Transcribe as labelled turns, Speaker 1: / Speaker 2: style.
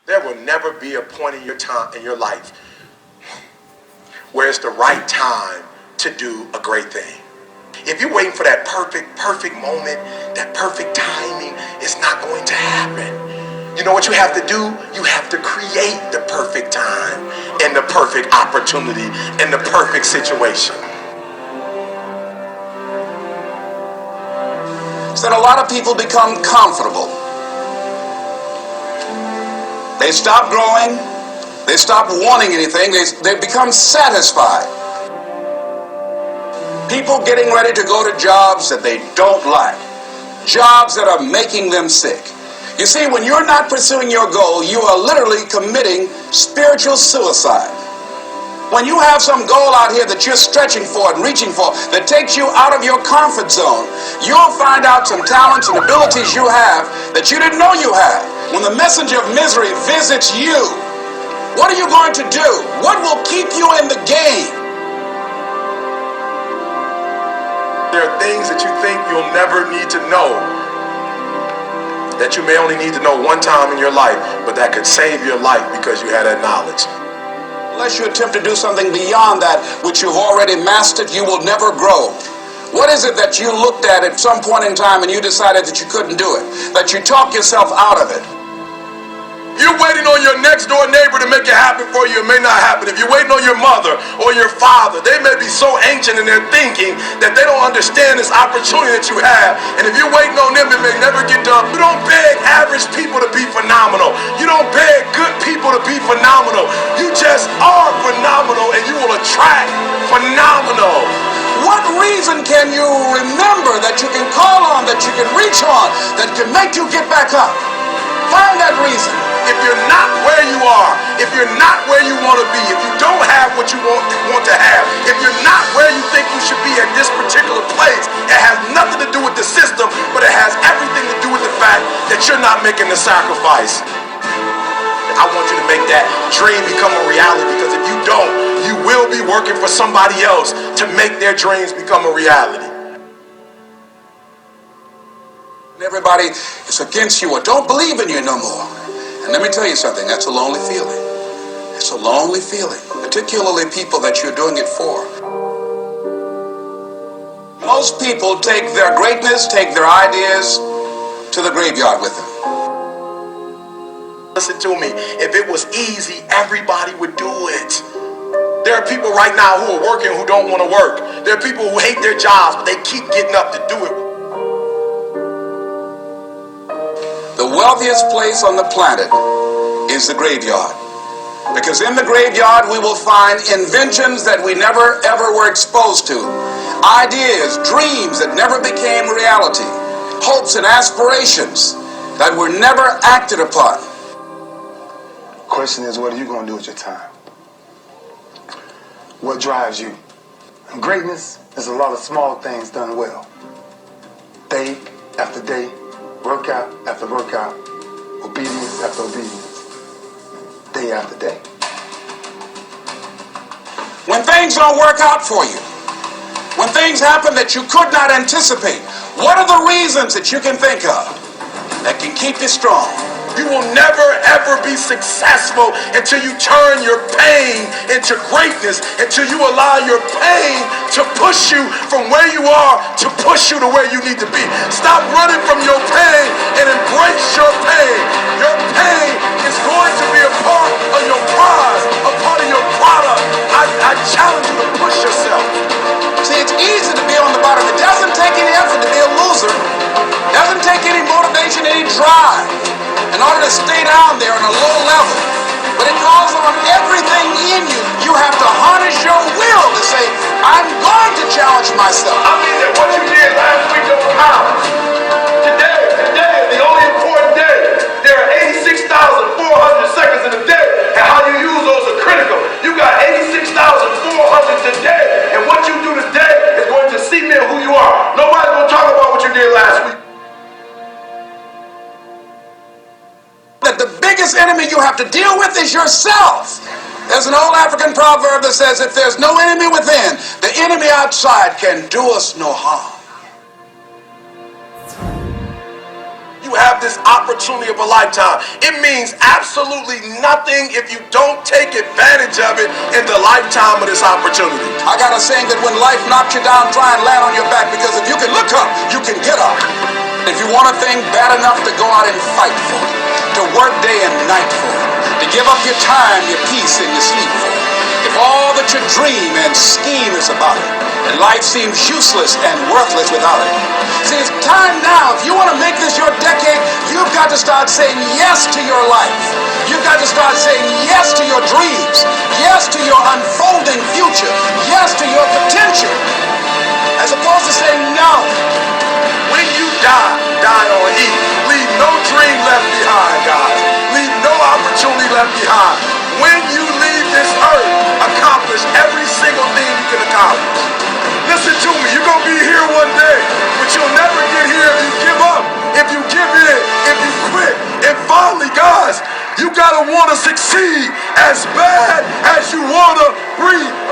Speaker 1: There will never be a point in your life where it's the right time to do a great thing. If you're waiting for that perfect moment, that perfect timing, it's not going to happen. You know what you have to do? You have to create the perfect time and the perfect opportunity and the perfect situation.
Speaker 2: So a lot of people become comfortable. They stop growing. They stop wanting anything. They become satisfied. People getting ready to go to jobs that they don't like. Jobs that are making them sick. You see, when you're not pursuing your goal, you are literally committing spiritual suicide. When you have some goal out here that you're stretching for and reaching for that takes you out of your comfort zone, you'll find out some talents and abilities you have that you didn't know you had. When the messenger of misery visits you, what are you going to do? What will keep you in the game?
Speaker 1: There are things that you think you'll never need to know, that you may only need to know one time in your life, but that could save your life because you had that knowledge.
Speaker 2: Unless you attempt to do something beyond that which you've already mastered, you will never grow. What is it that you looked at some point in time and you decided that you couldn't do it? That you talked yourself out of it?
Speaker 1: You're waiting on your next door neighbor to make it happen for you. It may not happen. If you're waiting on your mother or your father, they may be so ancient in their thinking that they don't understand this opportunity that you have. And if you're waiting on them, it may never get done. You don't beg average people to be phenomenal. You don't beg good people to be phenomenal. You just are phenomenal, and you will attract phenomenal.
Speaker 2: What reason can you remember that you can call on, that you can reach on, that can make you get back up? Find that reason.
Speaker 1: If you're not where you are, if you're not where you want to be, if you don't have what you want to have, if you're not where you think you should be at this particular place, it has nothing to do with the system, but it has everything to do with the fact that you're not making the sacrifice. I want you to make that dream become a reality, because if you don't, you will be working for somebody else to make their dreams become a reality.
Speaker 2: Everybody is against you or don't believe in you no more. And let me tell you something, that's a lonely feeling. It's a lonely feeling, particularly people that you're doing it for. Most people take their greatness, take their ideas to the graveyard with them.
Speaker 1: Listen to me, if it was easy, everybody would do it. There are people right now who are working who don't want to work. There are people who hate their jobs, but they keep getting up to do it.
Speaker 2: The wealthiest place on the planet is the graveyard. Because in the graveyard we will find inventions that we never ever were exposed to. Ideas, dreams that never became reality. Hopes and aspirations that were never acted upon.
Speaker 3: The question is, what are you going to do with your time? What drives you? And greatness is a lot of small things done well. Day after day, workout after workout, obedience after obedience, day after day.
Speaker 2: When things don't work out for you, when things happen that you could not anticipate, what are the reasons that you can think of that can keep you strong?
Speaker 1: You will never ever be successful until you turn your pain into greatness, until you allow your pain to push you from where you are to push you to where you need to be. Stop running from your pain and embrace your pain. Your pain is going to be a part of your prize, a part of your product. I challenge you to push yourself.
Speaker 2: See, it's easy to be on the bottom. It doesn't take any effort to be a loser. It doesn't take any motivation, any drive in order to stay down there on a low level. But it calls on everything in you. You have to harness your will to say, I'm going to challenge myself.
Speaker 1: I mean that what you did last week don't count. Today is the only important day. There are 86,400 seconds in a day, and how you use those are critical. You got 86,400 today, and what you do today is going to cement who you are. Nobody's going to talk about what you did last week.
Speaker 2: That the biggest enemy you have to deal with is yourself. There's an old African proverb that says, if there's no enemy within, the enemy outside can do us no harm.
Speaker 1: You have have this opportunity of a lifetime. It means absolutely nothing if you don't take advantage of it in the lifetime of this opportunity.
Speaker 2: I got a saying that when life knocks you down, try and land on your back, because if you can look up, you can get up. If you want a thing bad enough to go out and fight for it, to work day and night for it, to give up your time, your peace, and your sleep for it, if all that you dream and scheme is about it, and life seems useless and worthless without it. See, it's time now. If you want to make this your decade, you've got to start saying yes to your life. You've got to start saying yes to your dreams, yes to your unfolding future, yes to your potential, as opposed to saying no.
Speaker 1: When you die on E. Leave no dream left behind, guys. Leave no opportunity left behind. When you leave this earth, accomplish every single thing you can accomplish. Listen to me, you're going to be here one day, but you'll never get here if you give up, if you give in, if you quit. And finally, guys, you got to want to succeed as bad as you want to breathe.